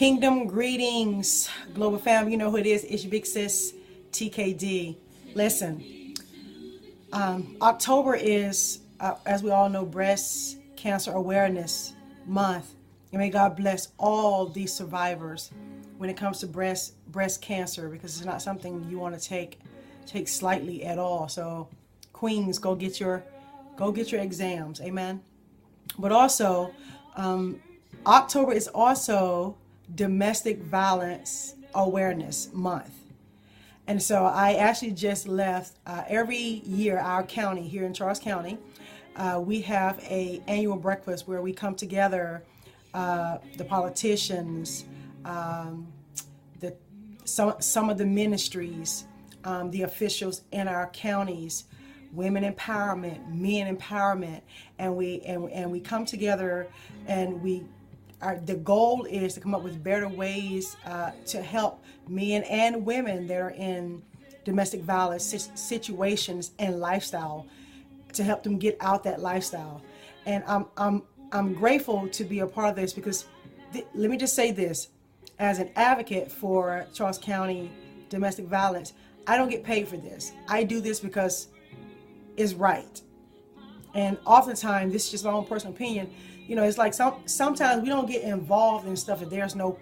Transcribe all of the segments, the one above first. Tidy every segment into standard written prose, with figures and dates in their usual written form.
Kingdom greetings, global fam. You know who it is. It's your big sis, TKD. Listen, October is, as we all know, Breast Cancer Awareness Month. And may God bless all these survivors when it comes to breast cancer, because it's not something you want to take slightly at all. So, queens, go get your exams, amen. But also, October is also Domestic Violence Awareness Month. And so I actually just left, every year our county here in Charles County, we have a annual breakfast where we come together, the politicians, some of the ministries, the officials in our counties, women empowerment, men empowerment, and we come together, and the goal is to come up with better ways to help men and women that are in domestic violence situations and lifestyle, to help them get out that lifestyle. And I'm grateful to be a part of this, because let me just say this: as an advocate for Charles County domestic violence, I don't get paid for this. I do this because it's right. And oftentimes, this is just my own personal opinion, you know, it's like sometimes we don't get involved in stuff if there's no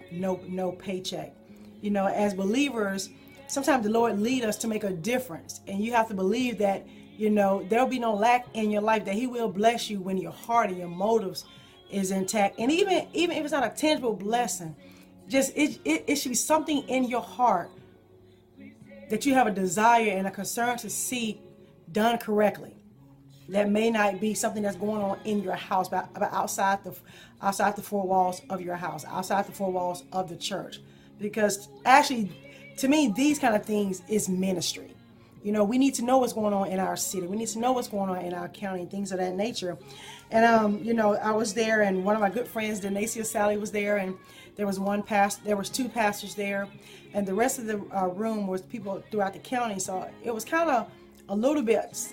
paycheck. You know, as believers, sometimes the Lord lead us to make a difference, and you have to believe that, you know, there'll be no lack in your life, that He will bless you when your heart and your motives is intact. And even if it's not a tangible blessing, just it should be something in your heart that you have a desire and a concern to see done correctly. That may not be something that's going on in your house, but outside the four walls of your house, outside the four walls of the church. Because actually, to me, these kind of things is ministry. You know, we need to know what's going on in our city. We need to know what's going on in our county, things of that nature. And you know, I was there, and one of my good friends, Denacia Sally, was there, and there was two pastors there, and the rest of the room was people throughout the county. So it was kind of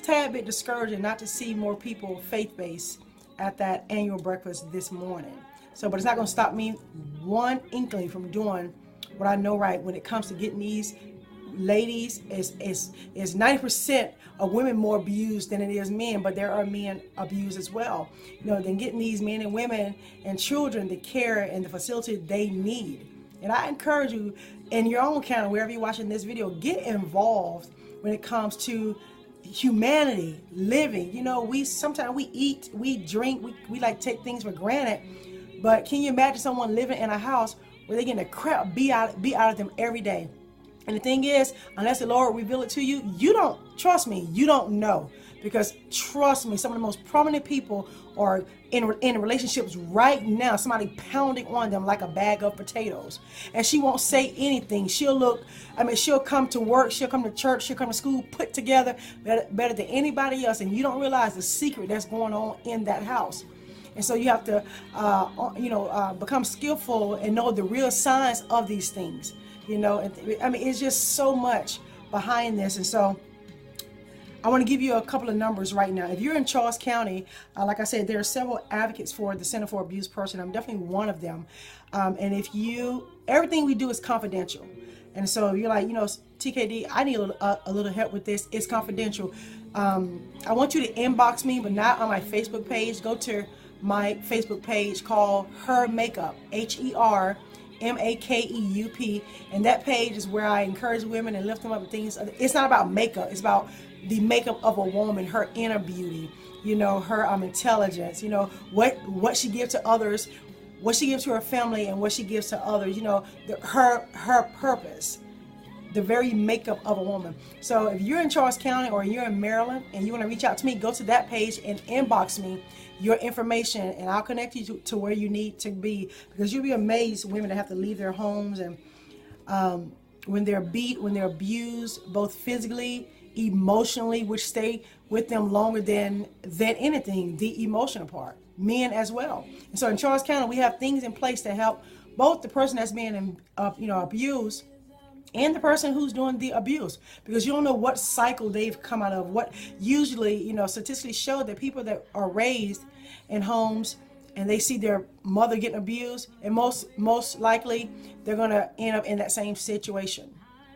tad bit discouraging not to see more people faith-based at that annual breakfast this morning. So, but it's not going to stop me one inkling from doing what I know right when it comes to getting these ladies. Is 90% of women more abused than it is men, but there are men abused as well. You know, then getting these men and women and children the care and the facility they need. And I encourage you, in your own county, wherever you're watching this video, get involved when it comes to humanity living. You know, sometimes we eat, we drink, we like take things for granted. But can you imagine someone living in a house where they're getting the crap beat out of them every day? And the thing is, unless the Lord reveal it to you, you don't know. Because trust me, some of the most prominent people are in relationships right now, somebody pounding on them like a bag of potatoes. And she won't say anything. She'll come to work, she'll come to church, she'll come to school, put together better than anybody else. And you don't realize the secret that's going on in that house. And so you have to, become skillful and know the real signs of these things. You know, it's just so much behind this. And so I want to give you a couple of numbers right now. If you're in Charles County, like I said, there are several advocates for the Center for Abused Persons. I'm definitely one of them. And everything we do is confidential. And so you're like, you know, TKD, I need a little help with this. It's confidential. I want you to inbox me, but not on my Facebook page. Go to my Facebook page called Her Makeup, HerMakeup. And that page is where I encourage women and lift them up and things. It's not about makeup. It's about the makeup of a woman, her inner beauty, you know, her intelligence, you know, what she gives to others, what she gives to her family, and what she gives to others, you know, her purpose, the very makeup of a woman. So if you're in Charles County or you're in Maryland and you want to reach out to me, go to that page and inbox me your information, and I'll connect you to where you need to be, because you'll be amazed, women that have to leave their homes, and when they're beat, when they're abused, both physically, emotionally, which stay with them longer than anything, the emotional part, men as well. And so in Charles County, we have things in place to help both the person that's being abused and the person who's doing the abuse, because you don't know what cycle they've come out of. What usually, statistically show that people that are raised in homes and they see their mother getting abused, and most likely they're going to end up in that same situation.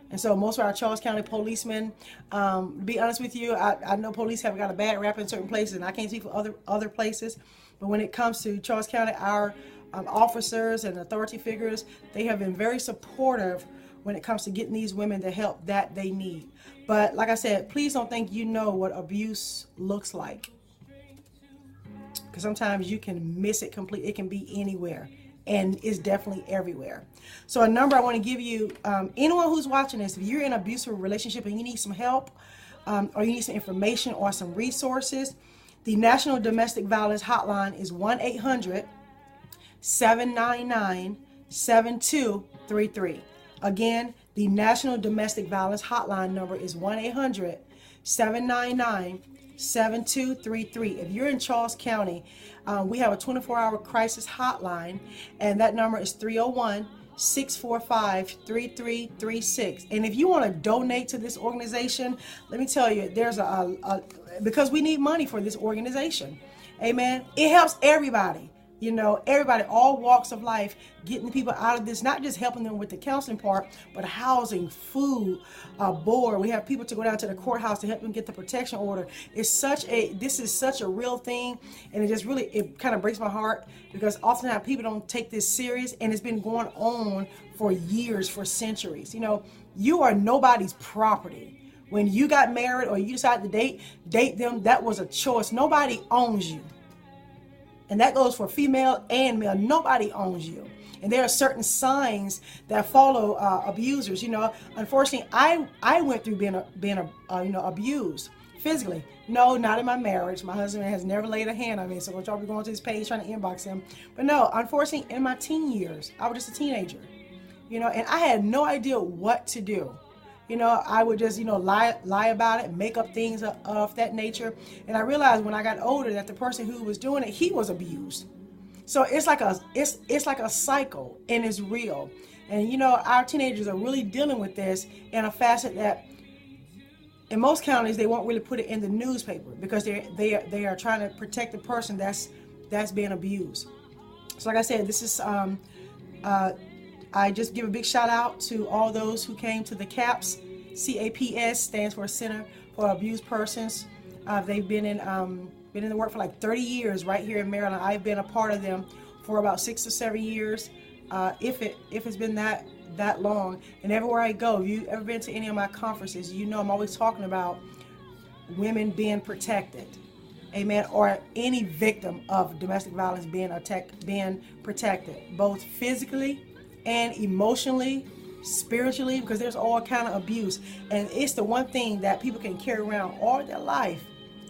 And so most of our Charles County policemen, to be honest with you, I know police have got a bad rap in certain places, and I can't speak for other places. But when it comes to Charles County, our officers and authority figures, they have been very supportive when it comes to getting these women the help that they need. But like I said, please don't think you know what abuse looks like, because sometimes you can miss it completely. It can be anywhere, and it's definitely everywhere. So a number I want to give you, anyone who's watching this, if you're in an abusive relationship and you need some help, or you need some information or some resources, the National Domestic Violence Hotline is 1-800-799-7233. Again, the National Domestic Violence Hotline number is 1-800-799-7233. If you're in Charles County, we have a 24-hour crisis hotline, and that number is 301-645-3336. And if you want to donate to this organization, let me tell you, there's because we need money for this organization. Amen. It helps everybody. You know, everybody, all walks of life, getting people out of this, not just helping them with the counseling part, but housing, food, board. We have people to go down to the courthouse to help them get the protection order. This is such a real thing, and it kind of breaks my heart, because oftentimes people don't take this serious, and it's been going on for years, for centuries. You know, you are nobody's property. When you got married or you decided to date them, that was a choice. Nobody owns you. And that goes for female and male. Nobody owns you. And there are certain signs that follow abusers. You know, unfortunately, I went through being abused physically. No, not in my marriage. My husband has never laid a hand on me. So don't y'all be going to his page trying to inbox him. But no, unfortunately, in my teen years, I was just a teenager. You know, and I had no idea what to do. You know, I would just, lie about it, make up things of that nature. And I realized when I got older that the person who was doing it, he was abused. So it's like a cycle, and it's real. And, our teenagers are really dealing with this in a facet that in most counties, they won't really put it in the newspaper, because they are trying to protect the person that's being abused. So like I said, this is, I just give a big shout out to all those who came to the CAPS. CAPS stands for Center for Abused Persons. They've been in the work for like 30 years right here in Maryland. I've been a part of them for about 6 or 7 years, if it's been that long. And everywhere I go, if you've ever been to any of my conferences, I'm always talking about women being protected. Amen. Or any victim of domestic violence being protected, both physically and emotionally, spiritually, because there's all kind of abuse, and it's the one thing that people can carry around all their life,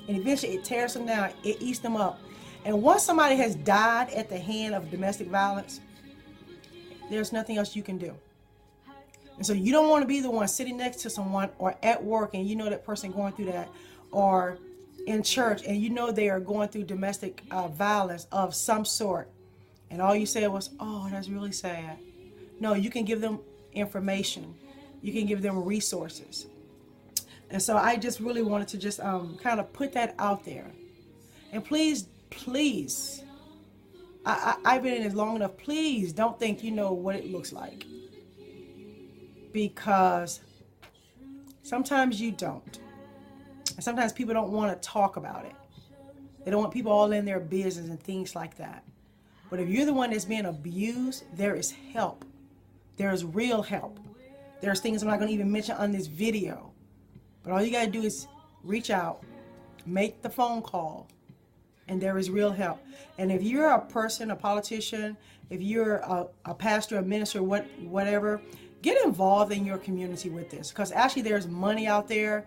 and eventually it tears them down, it eats them up. And once somebody has died at the hand of domestic violence, there's nothing else you can do. And so you don't want to be the one sitting next to someone, or at work, and that person going through that, or in church, and they are going through domestic violence of some sort, and all you said was, "Oh, that's really sad." No, you can give them information. You can give them resources. And so I just really wanted to just kind of put that out there. And please, I've been in this long enough. Please don't think you know what it looks like, because sometimes you don't. And sometimes people don't want to talk about it. They don't want people all in their business and things like that. But if you're the one that's being abused, there is help. There's real help. There's things I'm not going to even mention on this video. But all you got to do is reach out, make the phone call, and there is real help. And if you're a person, a politician, if you're a pastor, a minister, whatever, get involved in your community with this. Because actually there's money out there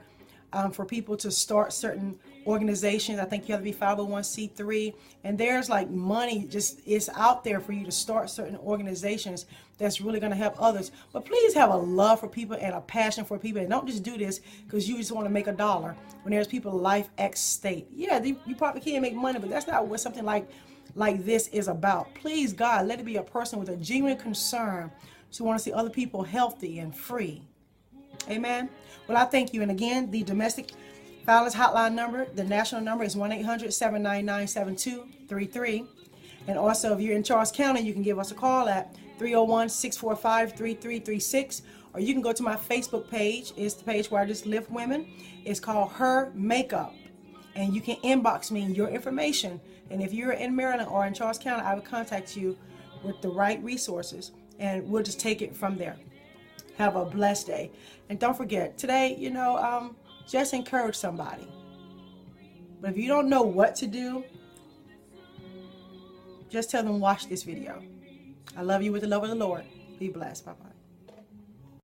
for people to start certain organizations. I think you have to be 501c3, and there's like money it's out there for you to start certain organizations that's really going to help others. But please have a love for people and a passion for people, and don't just do this because you just want to make $1 when there's people's life at stake. Yeah, you probably can't make money, but that's not what something like this is about. Please, God, let it be a person with a genuine concern to want to see other people healthy and free. Amen. Well, I thank you. And again, the domestic violence hotline number, the national number is 1-800-799-7233. And also, if you're in Charles County, you can give us a call at 301-645-3336, or you can go to my Facebook page. It's the page where I just lift women. It's called Her Makeup, and you can inbox me your information. And if you're in Maryland or in Charles County, I will contact you with the right resources, and we'll just take it from there. Have a blessed day. And don't forget, today, just encourage somebody. But if you don't know what to do, just tell them, watch this video. I love you with the love of the Lord. Be blessed. Bye-bye.